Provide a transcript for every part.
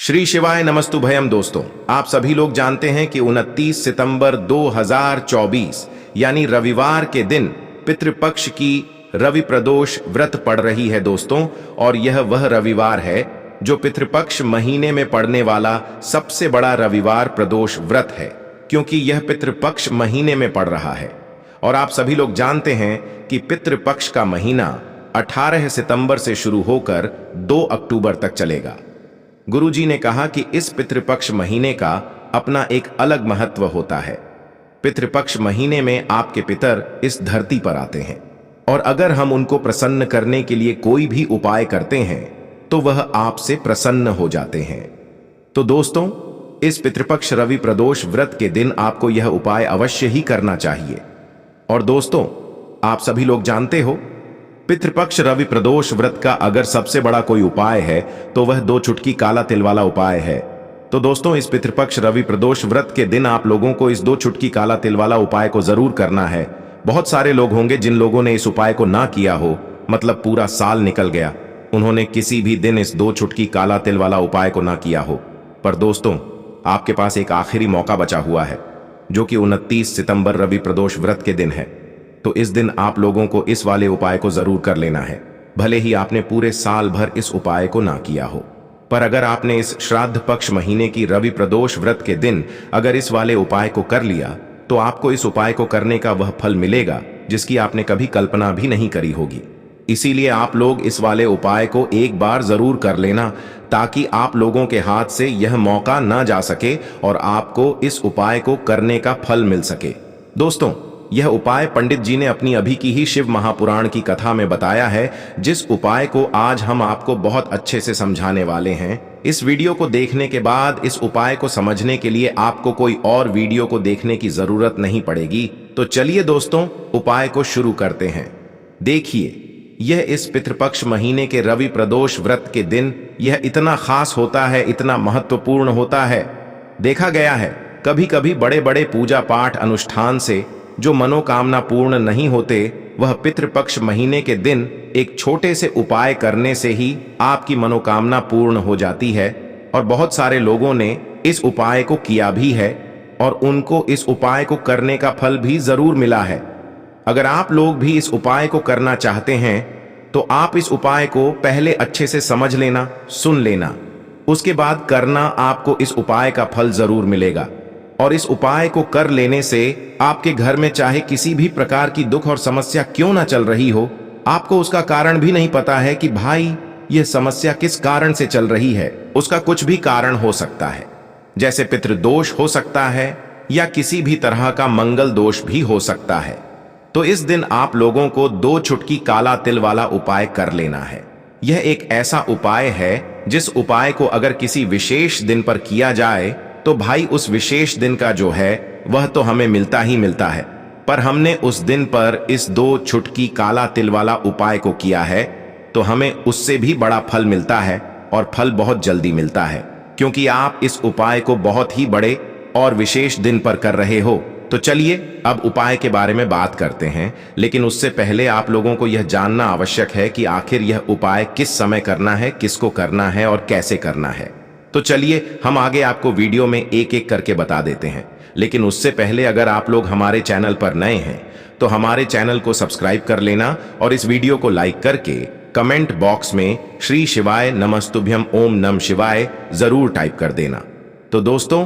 श्री शिवाय नमस्तुभयम। दोस्तों, आप सभी लोग जानते हैं कि 29 सितंबर 2024 यानी रविवार के दिन पितृपक्ष की रवि प्रदोष व्रत पड़ रही है दोस्तों। और यह वह रविवार है जो पितृपक्ष महीने में पड़ने वाला सबसे बड़ा रविवार प्रदोष व्रत है, क्योंकि यह पितृपक्ष महीने में पड़ रहा है। और आप सभी लोग जानते हैं कि पितृपक्ष का महीना 18 सितंबर से शुरू होकर 2 अक्टूबर तक चलेगा। गुरुजी ने कहा कि इस पितृपक्ष महीने का अपना एक अलग महत्व होता है। पितृपक्ष महीने में आपके पितर इस धरती पर आते हैं, और अगर हम उनको प्रसन्न करने के लिए कोई भी उपाय करते हैं तो वह आपसे प्रसन्न हो जाते हैं। तो दोस्तों, इस पितृपक्ष रवि प्रदोष व्रत के दिन आपको यह उपाय अवश्य ही करना चाहिए। और दोस्तों, आप सभी लोग जानते हो, पितृपक्ष रवि प्रदोष व्रत का अगर सबसे बड़ा कोई उपाय है तो वह 2 चुटकी काला तिल वाला उपाय है। तो दोस्तों, इस पितृपक्ष रवि प्रदोष व्रत के दिन आप लोगों को इस 2 चुटकी काला तिल वाला उपाय को जरूर करना है। बहुत सारे लोग होंगे जिन लोगों ने इस उपाय को ना किया हो, मतलब पूरा साल निकल गया, उन्होंने किसी भी दिन इस 2 चुटकी काला तिल वाला उपाय को ना किया हो। पर दोस्तों, आपके पास एक आखिरी मौका बचा हुआ है, जो कि 29 सितंबर रवि प्रदोष व्रत के दिन है। तो इस दिन आप लोगों को इस वाले उपाय को जरूर कर लेना है, भले ही आपने पूरे साल भर इस उपाय को ना किया हो। पर अगर आपने इस श्राद्ध पक्ष महीने की रवि प्रदोष व्रत के दिन अगर इस वाले उपाय को कर लिया तो आपको इस उपाय को करने का वह फल मिलेगा जिसकी आपने कभी कल्पना भी नहीं करी होगी। इसीलिए आप लोग इस वाले उपाय को एक बार जरूर कर लेना, ताकि आप लोगों के हाथ से यह मौका ना जा सके और आपको इस उपाय को करने का फल मिल सके। दोस्तों, यह उपाय पंडित जी ने अपनी अभी की ही शिव महापुराण की कथा में बताया है, जिस उपाय को आज हम आपको बहुत अच्छे से समझाने वाले हैं। इस वीडियो को देखने के बाद इस उपाय को समझने के लिए आपको कोई और वीडियो को देखने की जरूरत नहीं पड़ेगी। तो चलिए दोस्तों, उपाय को शुरू करते हैं। देखिए, यह इस पितृपक्ष महीने के रवि प्रदोष व्रत के दिन यह इतना खास होता है, इतना महत्वपूर्ण होता है। देखा गया है कभी कभी बड़े बड़े पूजा पाठ अनुष्ठान से जो मनोकामना पूर्ण नहीं होते, वह पितृपक्ष महीने के दिन एक छोटे से उपाय करने से ही आपकी मनोकामना पूर्ण हो जाती है। और बहुत सारे लोगों ने इस उपाय को किया भी है और उनको इस उपाय को करने का फल भी जरूर मिला है। अगर आप लोग भी इस उपाय को करना चाहते हैं तो आप इस उपाय को पहले अच्छे से समझ लेना, सुन लेना, उसके बाद करना। आपको इस उपाय का फल जरूर मिलेगा। और इस उपाय को कर लेने से आपके घर में चाहे किसी भी प्रकार की दुख और समस्या क्यों ना चल रही हो, आपको उसका कारण भी नहीं पता है कि भाई यह समस्या किस कारण से चल रही है। उसका कुछ भी कारण हो सकता है, जैसे पितृदोष हो सकता है या किसी भी तरह का मंगल दोष भी हो सकता है। तो इस दिन आप लोगों को 2 चुटकी काला तिल वाला उपाय कर लेना है। यह एक ऐसा उपाय है जिस उपाय को अगर किसी विशेष दिन पर किया जाए तो भाई उस विशेष दिन का जो है वह तो हमें मिलता ही मिलता है। पर हमने उस दिन पर इस 2 चुटकी काला तिल वाला उपाय को किया है तो हमें उससे भी बड़ा फल मिलता है, और फल बहुत जल्दी मिलता है, क्योंकि आप इस उपाय को बहुत ही बड़े और विशेष दिन पर कर रहे हो। तो चलिए अब उपाय के बारे में बात करते हैं, लेकिन उससे पहले आप लोगों को यह जानना आवश्यक है कि आखिर यह उपाय किस समय करना है, किसको करना है और कैसे करना है। तो चलिए हम आगे आपको वीडियो में एक एक करके बता देते हैं। लेकिन उससे पहले अगर आप लोग हमारे चैनल पर नए हैं तो हमारे चैनल को सब्सक्राइब कर लेना, और इस वीडियो को लाइक करके कमेंट बॉक्स में श्री शिवाय नमस्तुभ्यम ओम नम शिवाय जरूर टाइप कर देना। तो दोस्तों,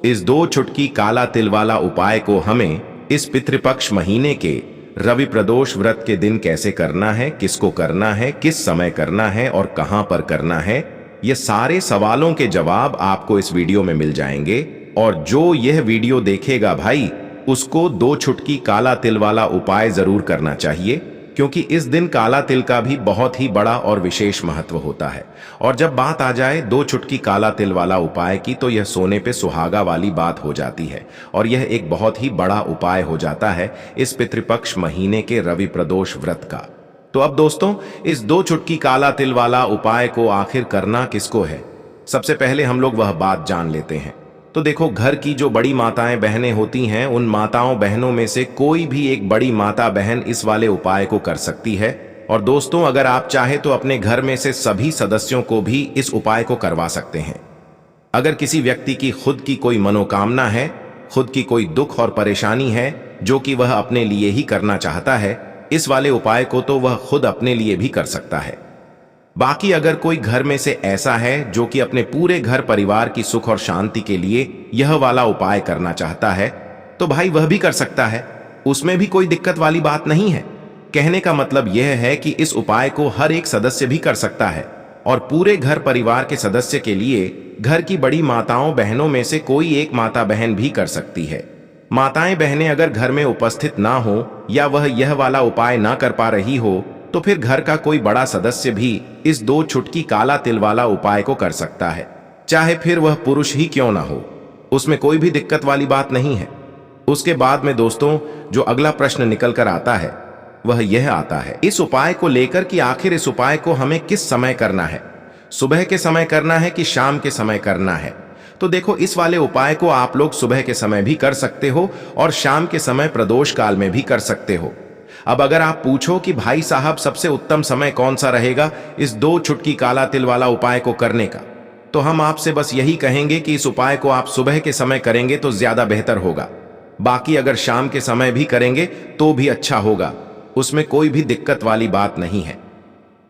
इस 2 चुटकी काला तिल वाला उपाय को हमें इस पितृपक्ष महीने के रवि प्रदोष व्रत के दिन कैसे करना है, किसको करना है, किस समय करना है और कहां पर करना है, ये सारे सवालों के जवाब आपको इस वीडियो में मिल जाएंगे। और जो यह वीडियो देखेगा भाई, उसको 2 चुटकी काला तिल वाला उपाय जरूर करना चाहिए, क्योंकि इस दिन काला तिल का भी बहुत ही बड़ा और विशेष महत्व होता है। और जब बात आ जाए 2 चुटकी काला तिल वाला उपाय की, तो यह सोने पे सुहागा वाली बात हो जाती है, और यह एक बहुत ही बड़ा उपाय हो जाता है इस पितृपक्ष महीने के रवि प्रदोष व्रत का। तो अब दोस्तों, इस 2 चुटकी काला तिल वाला उपाय को आखिर करना किसको है, सबसे पहले हम लोग वह बात जान लेते हैं। तो देखो, घर की जो बड़ी माताएं बहनें होती हैं, उन माताओं बहनों में से कोई भी एक बड़ी माता बहन इस वाले उपाय को कर सकती है। और दोस्तों, अगर आप चाहे तो अपने घर में से सभी सदस्यों को भी इस उपाय को करवा सकते हैं। अगर किसी व्यक्ति की खुद की कोई मनोकामना है, खुद की कोई दुख और परेशानी है जो कि वह अपने लिए ही करना चाहता है, इस वाले उपाय को तो वह खुद अपने लिए भी कर सकता है। बाकी अगर कोई घर में से ऐसा है जो कि अपने पूरे घर परिवार की सुख और शांति के लिए यह वाला उपाय करना चाहता है, तो भाई वह भी कर सकता है, उसमें भी कोई दिक्कत वाली बात नहीं है। कहने का मतलब यह है कि इस उपाय को हर एक सदस्य भी कर सकता है और पूरे घर परिवार के सदस्य के लिए घर की बड़ी माताओं बहनों में से कोई एक माता बहन भी कर सकती है। माताएं बहनें अगर घर में उपस्थित ना हो या वह यह वाला उपाय ना कर पा रही हो, तो फिर घर का कोई बड़ा सदस्य भी इस 2 चुटकी काला तिल वाला उपाय को कर सकता है, चाहे फिर वह पुरुष ही क्यों ना हो, उसमें कोई भी दिक्कत वाली बात नहीं है। उसके बाद में दोस्तों जो अगला प्रश्न निकल कर आता है वह यह आता है इस उपाय को लेकर कि आखिर इस उपाय को हमें किस समय करना है, सुबह के समय करना है कि शाम के समय करना है। तो देखो, इस वाले उपाय को आप लोग सुबह के समय भी कर सकते हो और शाम के समय प्रदोष काल में भी कर सकते हो। अब अगर आप पूछो कि भाई साहब सबसे उत्तम समय कौन सा रहेगा इस 2 चुटकी काला तिल वाला उपाय को करने का, तो हम आपसे बस यही कहेंगे कि इस उपाय को आप सुबह के समय करेंगे तो ज्यादा बेहतर होगा। बाकी अगर शाम के समय भी करेंगे तो भी अच्छा होगा, उसमें कोई भी दिक्कत वाली बात नहीं है।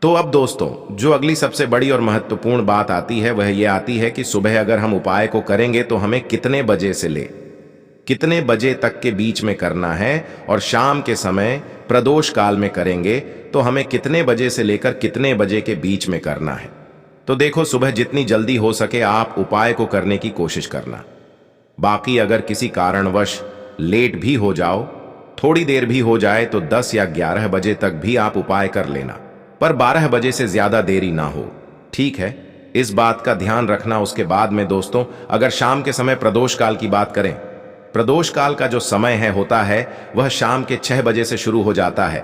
तो अब दोस्तों जो अगली सबसे बड़ी और महत्वपूर्ण बात आती है वह यह आती है कि सुबह अगर हम उपाय को करेंगे तो हमें कितने बजे से ले कितने बजे तक के बीच में करना है, और शाम के समय प्रदोष काल में करेंगे तो हमें कितने बजे से लेकर कितने बजे के बीच में करना है। तो देखो, सुबह जितनी जल्दी हो सके आप उपाय को करने की कोशिश करना। बाकी अगर किसी कारणवश लेट भी हो जाओ, थोड़ी देर भी हो जाए, तो 10 या 11 बजे तक भी आप उपाय कर लेना, पर 12 बजे से ज्यादा देरी ना हो, ठीक है? इस बात का ध्यान रखना। उसके बाद में दोस्तों अगर शाम के समय प्रदोष काल की बात करें, प्रदोष काल का जो समय है होता है वह शाम के 6 बजे से शुरू हो जाता है।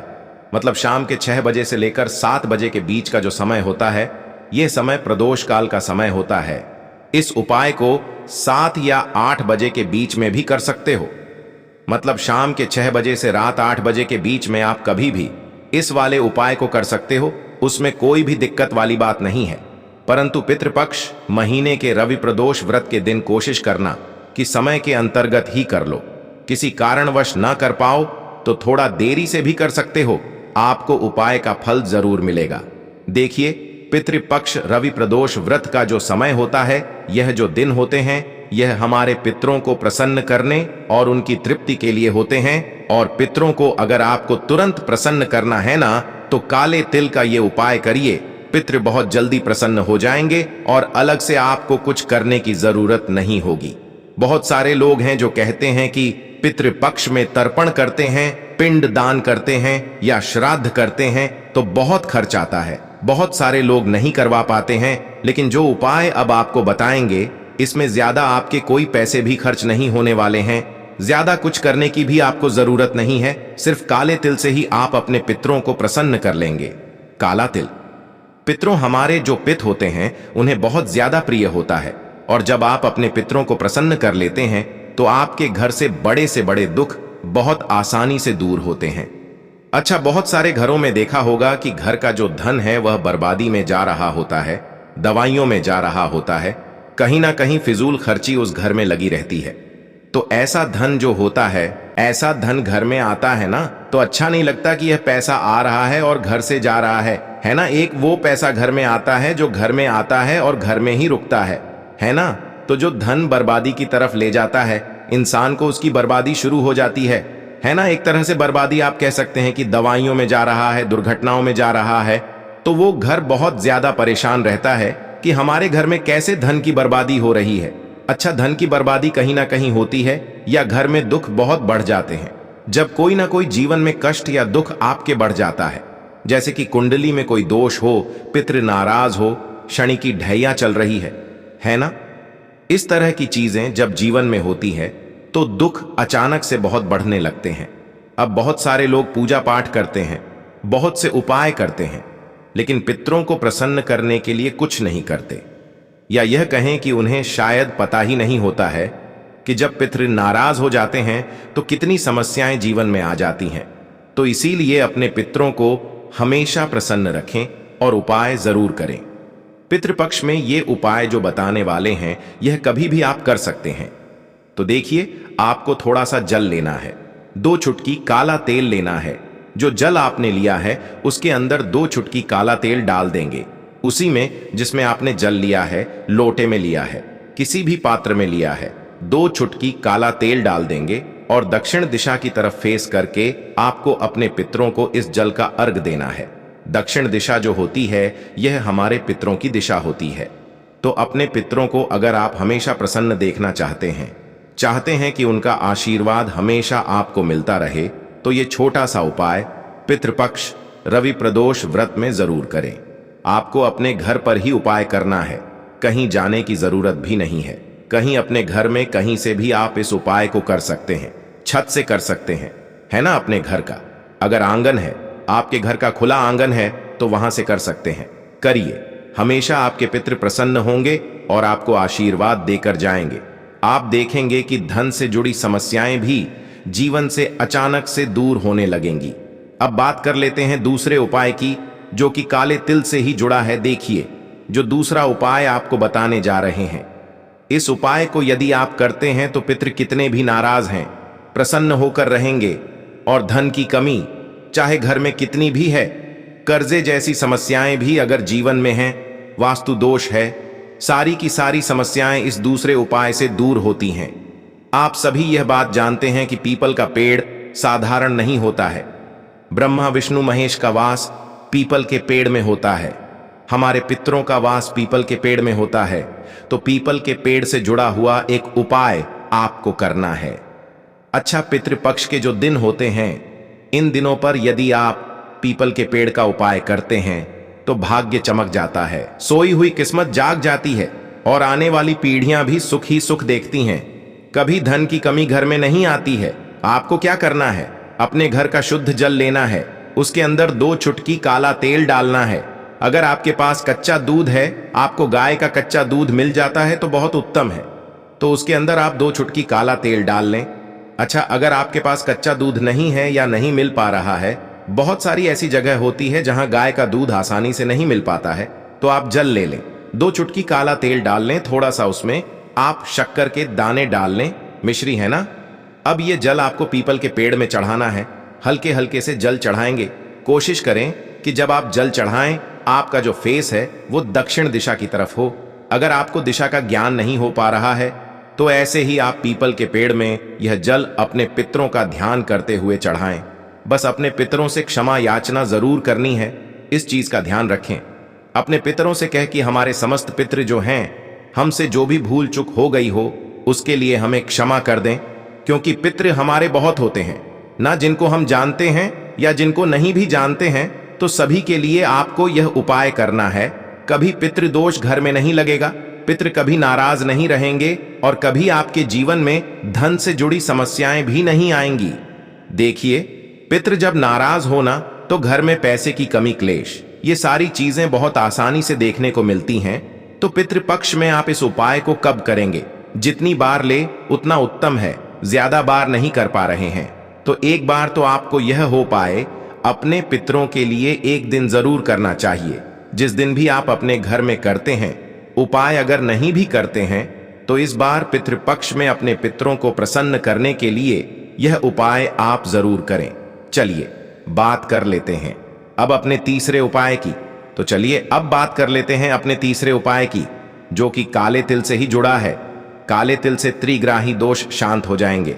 मतलब शाम के 6 बजे से लेकर 7 बजे के बीच का जो समय होता है, यह समय प्रदोष काल का समय होता है। इस उपाय को 7 या 8 बजे के बीच में भी कर सकते हो। मतलब शाम के 6 बजे से रात 8 बजे के बीच में आप कभी भी इस वाले उपाय को कर सकते हो, उसमें कोई भी दिक्कत वाली बात नहीं है। परंतु पितृपक्ष महीने के रवि प्रदोष व्रत के दिन कोशिश करना कि समय के अंतर्गत ही कर लो। किसी कारणवश ना कर पाओ तो थोड़ा देरी से भी कर सकते हो, आपको उपाय का फल जरूर मिलेगा। देखिए, पितृपक्ष रवि प्रदोष व्रत का जो समय होता है, यह जो दिन होते हैं, यह हमारे पितरों को प्रसन्न करने और उनकी तृप्ति के लिए होते हैं। और पितरों को अगर आपको तुरंत प्रसन्न करना है ना, तो काले तिल का ये उपाय करिए, पितृ बहुत जल्दी प्रसन्न हो जाएंगे और अलग से आपको कुछ करने की जरूरत नहीं होगी। बहुत सारे लोग हैं जो कहते हैं कि पितृपक्ष में तर्पण करते हैं, पिंड दान करते हैं या श्राद्ध करते हैं तो बहुत खर्च आता है, बहुत सारे लोग नहीं करवा पाते हैं। लेकिन जो उपाय अब आपको बताएंगे, इसमें ज्यादा आपके कोई पैसे भी खर्च नहीं होने वाले हैं, ज्यादा कुछ करने की भी आपको जरूरत नहीं है। सिर्फ काले तिल से ही आप अपने पितरों को प्रसन्न कर लेंगे। काला तिल पितरों हमारे जो पित होते हैं उन्हें बहुत ज्यादा प्रिय होता है, और जब आप अपने पितरों को प्रसन्न कर लेते हैं तो आपके घर से बड़े दुख बहुत आसानी से दूर होते हैं। अच्छा, बहुत सारे घरों में देखा होगा कि घर का जो धन है वह बर्बादी में जा रहा होता है, दवाइयों में जा रहा होता है, कहीं ना कहीं फिजूल खर्ची उस घर में लगी रहती है। तो ऐसा धन जो होता है, ऐसा धन घर में आता है ना, तो अच्छा नहीं लगता कि यह पैसा आ रहा है और घर से जा रहा है ना। एक वो पैसा घर में आता है जो घर में आता है और घर में ही रुकता है ना। तो जो धन बर्बादी की तरफ ले जाता है इंसान को, उसकी बर्बादी शुरू हो जाती है ना। एक तरह से बर्बादी आप कह सकते हैं कि दवाइयों में जा रहा है, दुर्घटनाओं में जा रहा है। तो वो घर बहुत ज्यादा परेशान रहता है कि हमारे घर में कैसे धन की बर्बादी हो रही है। अच्छा, धन की बर्बादी कहीं ना कहीं होती है या घर में दुख बहुत बढ़ जाते हैं। जब कोई ना कोई जीवन में कष्ट या दुख आपके बढ़ जाता है, जैसे कि कुंडली में कोई दोष हो, पितृ नाराज हो, शनि की ढैया चल रही है ना। इस तरह की चीजें जब जीवन में होती है तो दुख अचानक से बहुत बढ़ने लगते हैं। अब बहुत सारे लोग पूजा पाठ करते हैं, बहुत से उपाय करते हैं, लेकिन पितरों को प्रसन्न करने के लिए कुछ नहीं करते, या यह कहें कि उन्हें शायद पता ही नहीं होता है कि जब पितृ नाराज हो जाते हैं तो कितनी समस्याएं जीवन में आ जाती हैं। तो इसीलिए अपने पितरों को हमेशा प्रसन्न रखें और उपाय जरूर करें। पितृपक्ष में ये उपाय जो बताने वाले हैं यह कभी भी आप कर सकते हैं। तो देखिए, आपको थोड़ा सा जल लेना है, 2 चुटकी काला तेल लेना है। जो जल आपने लिया है उसके अंदर 2 चुटकी काला तेल डाल देंगे। उसी में जिसमें आपने जल लिया है, लोटे में लिया है, किसी भी पात्र में लिया है, 2 चुटकी काला तेल डाल देंगे और दक्षिण दिशा की तरफ फेस करके आपको अपने पितरों को इस जल का अर्घ देना है। दक्षिण दिशा जो होती है यह हमारे पितरों की दिशा होती है। तो अपने पितरों को अगर आप हमेशा प्रसन्न देखना चाहते हैं कि उनका आशीर्वाद हमेशा आपको मिलता रहे, तो ये छोटा सा उपाय पितृपक्ष रवि प्रदोष व्रत में जरूर करें। आपको अपने घर पर ही उपाय करना है, कहीं जाने की जरूरत भी नहीं है। कहीं अपने घर में कहीं से भी आप इस उपाय को कर सकते हैं। छत से कर सकते हैं, है ना, अपने घर का। अगर आंगन है, आपके घर का खुला आंगन है, तो वहां से कर सकते हैं। करिए, हमेशा आपके पितृ प्रसन्न होंगे और आपको आशीर्वाद देकर जाएंगे। आप देखेंगे कि धन से जुड़ी समस्याएं भी जीवन से अचानक से दूर होने लगेंगी। अब बात कर लेते हैं दूसरे उपाय की, जो कि काले तिल से ही जुड़ा है। देखिए, जो दूसरा उपाय आपको बताने जा रहे हैं, इस उपाय को यदि आप करते हैं तो पितृ कितने भी नाराज हैं, प्रसन्न होकर रहेंगे और धन की कमी चाहे घर में कितनी भी है, कर्जे जैसी समस्याएं भी अगर जीवन में हैं, वास्तु दोष है, सारी की सारी समस्याएं इस दूसरे उपाय से दूर होती हैं। आप सभी यह बात जानते हैं कि पीपल का पेड़ साधारण नहीं होता है। ब्रह्मा विष्णु महेश का वास पीपल के पेड़ में होता है। हमारे पितरों का वास पीपल के पेड़ में होता है। तो पीपल के पेड़ से जुड़ा हुआ एक उपाय आपको करना है। अच्छा, पितृपक्ष के जो दिन होते हैं, इन दिनों पर यदि आप पीपल के पेड़ का उपाय करते हैं तो भाग्य चमक जाता है, सोई हुई किस्मत जाग जाती है और आने वाली पीढ़ियां भी सुख ही सुख देखती हैं। कभी धन की कमी घर में नहीं आती है। आपको क्या करना है, अपने घर का शुद्ध जल लेना है, उसके अंदर 2 चुटकी काला तेल डालना है। अगर आपके पास कच्चा दूध है, आपको गाय का कच्चा दूध मिल जाता है तो बहुत उत्तम है, तो उसके अंदर आप 2 चुटकी काला तेल डाल लें। अच्छा, अगर आपके पास कच्चा दूध नहीं है या नहीं मिल पा रहा है, बहुत सारी ऐसी जगह होती है जहां गाय का दूध आसानी से नहीं मिल पाता है, तो आप जल ले लें, 2 चुटकी काला तेल डाल लें, थोड़ा सा उसमें आप शक्कर के दाने डाल लें, मिश्री है ना। अब ये जल आपको पीपल के पेड़ में चढ़ाना है। हल्के हल्के से जल चढ़ाएंगे। कोशिश करें कि जब आप जल चढ़ाएं, आपका जो फेस है वो दक्षिण दिशा की तरफ हो। अगर आपको दिशा का ज्ञान नहीं हो पा रहा है तो ऐसे ही आप पीपल के पेड़ में यह जल अपने पितरों का ध्यान करते हुए चढ़ाएं। बस अपने पितरों से क्षमा याचना जरूर करनी है, इस चीज का ध्यान रखें। अपने पितरों से कह कि हमारे समस्त पितृ जो हैं, हमसे जो भी भूल चूक हो गई हो उसके लिए हमें क्षमा कर दें, क्योंकि पितृ हमारे बहुत होते हैं ना, जिनको हम जानते हैं या जिनको नहीं भी जानते हैं, तो सभी के लिए आपको यह उपाय करना है। कभी पितृदोष घर में नहीं लगेगा, पितृ कभी नाराज नहीं रहेंगे और कभी आपके जीवन में धन से जुड़ी समस्याएं भी नहीं आएंगी। देखिए, पितृ जब नाराज होना तो घर में पैसे की कमी, क्लेश, ये सारी चीजें बहुत आसानी से देखने को मिलती हैं। तो पितृपक्ष में आप इस उपाय को कब करेंगे? जितनी बार ले उतना उत्तम है, ज्यादा बार नहीं कर पा रहे हैं तो एक बार तो आपको यह हो पाए, अपने पितरों के लिए एक दिन जरूर करना चाहिए। जिस दिन भी आप अपने घर में करते हैं उपाय, अगर नहीं भी करते हैं तो इस बार पितृपक्ष में अपने पितरों को प्रसन्न करने के लिए यह उपाय आप जरूर करें। चलिए बात कर लेते हैं अब अपने तीसरे उपाय की। तो चलिए अब बात कर लेते हैं अपने तीसरे उपाय की, जो कि काले तिल से ही जुड़ा है। काले तिल से त्रिग्राही दोष शांत हो जाएंगे।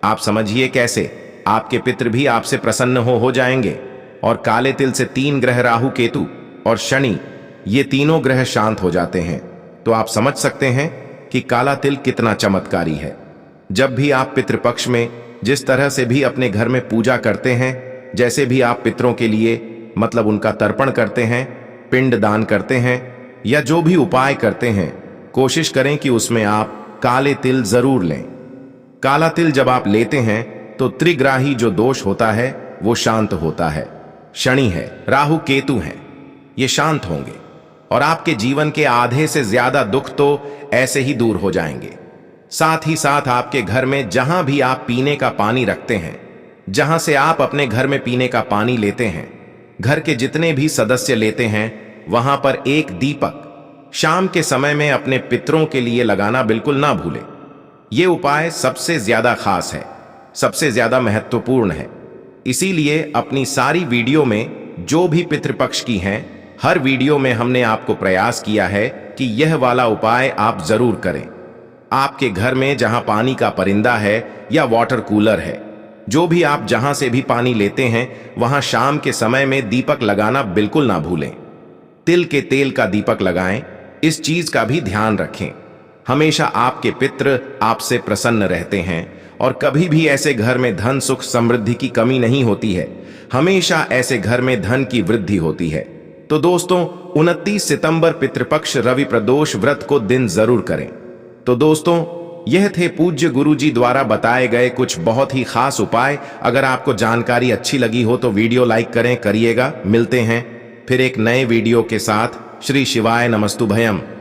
आप समझिए कैसे। आपके पितृ भी आपसे प्रसन्न हो जाएंगे और काले तिल से 3 ग्रह राहु केतु और शनि, ये तीनों ग्रह शांत हो जाते हैं। तो आप समझ सकते हैं कि काला तिल कितना चमत्कारी है। जब भी आप पितृपक्ष में जिस तरह से भी अपने घर में पूजा करते हैं, जैसे भी आप पितरों के लिए मतलब उनका तर्पण करते हैं, पिंड दान करते हैं या जो भी उपाय करते हैं, कोशिश करें कि उसमें आप काले तिल जरूर लें। काला तिल जब आप लेते हैं तो त्रिग्राही जो दोष होता है वो शांत होता है। शनि है, राहु केतु हैं, ये शांत होंगे और आपके जीवन के आधे से ज्यादा दुख तो ऐसे ही दूर हो जाएंगे। साथ ही साथ आपके घर में जहां भी आप पीने का पानी रखते हैं, जहां से आप अपने घर में पीने का पानी लेते हैं, घर के जितने भी सदस्य लेते हैं, वहां पर एक दीपक शाम के समय में अपने पितरों के लिए लगाना बिल्कुल ना भूलें। ये उपाय सबसे ज्यादा खास है, सबसे ज्यादा महत्वपूर्ण है। इसीलिए अपनी सारी वीडियो में जो भी पितृपक्ष की हैं, हर वीडियो में हमने आपको प्रयास किया है कि यह वाला उपाय आप जरूर करें। आपके घर में जहां पानी का परिंदा है या वाटर कूलर है, जो भी आप जहां से भी पानी लेते हैं, वहां शाम के समय में दीपक लगाना बिल्कुल ना भूलें। तिल के तेल का दीपक लगाएं। इस चीज का भी ध्यान रखें। हमेशा आपके पितृ आपसे प्रसन्न रहते हैं और कभी भी ऐसे घर में धन सुख समृद्धि की कमी नहीं होती है। हमेशा ऐसे घर में धन की वृद्धि होती है। तो दोस्तों, 29 सितंबर पितृपक्ष रवि प्रदोष व्रत को दिन जरूर करें। तो दोस्तों, यह थे पूज्य गुरुजी द्वारा बताए गए कुछ बहुत ही खास उपाय। अगर आपको जानकारी अच्छी लगी हो तो वीडियो लाइक करिएगा। मिलते हैं फिर एक नए वीडियो के साथ। श्री शिवाय नमस्तुभयम।